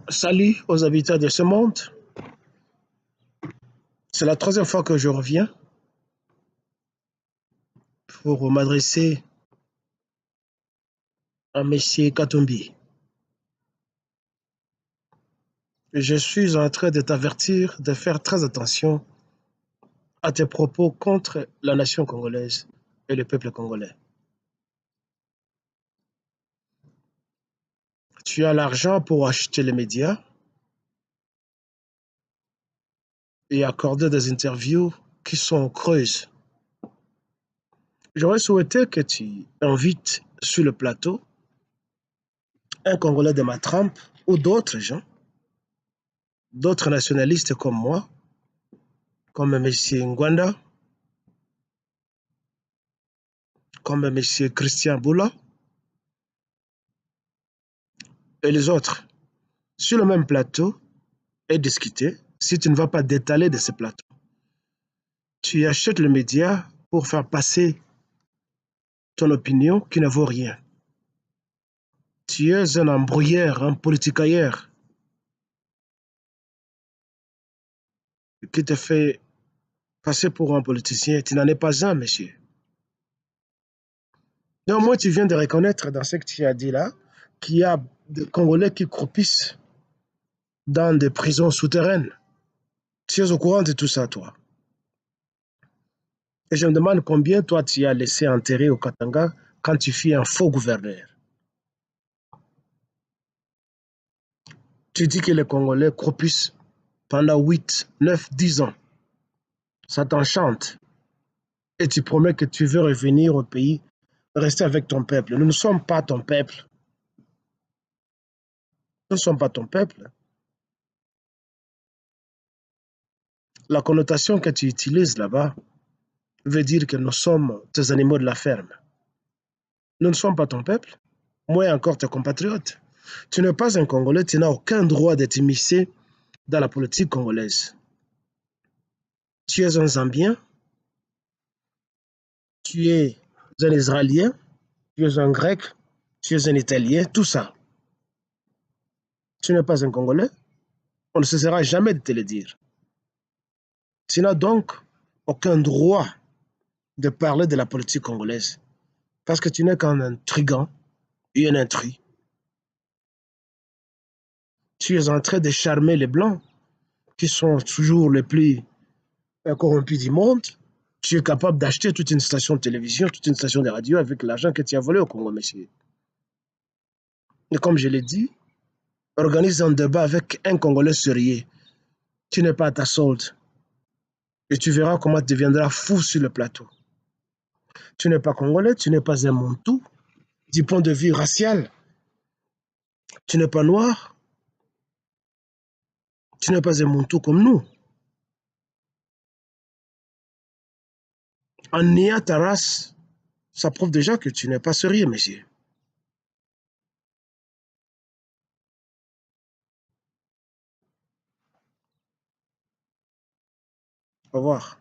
Salut aux habitants de ce monde. C'est la troisième fois que je reviens pour m'adresser à Monsieur Katumbi. Je suis en train de t'avertir de faire très attention à tes propos contre la nation congolaise et le peuple congolais. Tu as l'argent pour acheter les médias et accorder des interviews qui sont creuses. J'aurais souhaité que tu invites sur le plateau un Congolais de ma trempe ou d'autres gens, d'autres nationalistes comme moi, comme M. Ngwanda, comme M. Christian Boula et les autres, sur le même plateau et discuter. Si tu ne vas pas détaler de ce plateau, tu achètes le média pour faire passer ton opinion qui ne vaut rien. Tu es un embrouilleur, un politicailleur qui te fait passer pour un politicien. Tu n'en es pas un, monsieur. Néanmoins, tu viens de reconnaître dans ce que tu as dit là qu'il y a des Congolais qui croupissent dans des prisons souterraines. Tu es au courant de tout ça, toi. Et je me demande combien toi tu as laissé enterrer au Katanga quand tu fus un faux gouverneur. Tu dis que les Congolais croupissent pendant 8, 9, 10 ans. Ça t'enchante. Et tu promets que tu veux revenir au pays, rester avec ton peuple. Nous ne sommes pas ton peuple. Nous ne sommes pas ton peuple. La connotation que tu utilises là-bas veut dire que nous sommes tes animaux de la ferme. Nous ne sommes pas ton peuple, moins encore tes compatriotes. Tu n'es pas un Congolais, tu n'as aucun droit de t'immiscer dans la politique congolaise. Tu es un Zambien, tu es un Israélien, tu es un Grec, tu es un Italien, tout ça. Tu n'es pas un Congolais, on ne cessera jamais de te le dire. Tu n'as donc aucun droit de parler de la politique congolaise parce que tu n'es qu'un intrigant et un intrus. Tu es en train de charmer les Blancs qui sont toujours les plus corrompus du monde. Tu es capable d'acheter toute une station de télévision, toute une station de radio avec l'argent que tu as volé au Congo, monsieur. Et comme je l'ai dit, organise un débat avec un Congolais sérieux. Tu n'es pas à ta solde. Et tu verras comment tu deviendras fou sur le plateau. Tu n'es pas Congolais, tu n'es pas un Montou. Du point de vue racial, tu n'es pas noir, tu n'es pas un Montou comme nous. En niant ta race, ça prouve déjà que tu n'es pas sérieux, monsieur. Au revoir.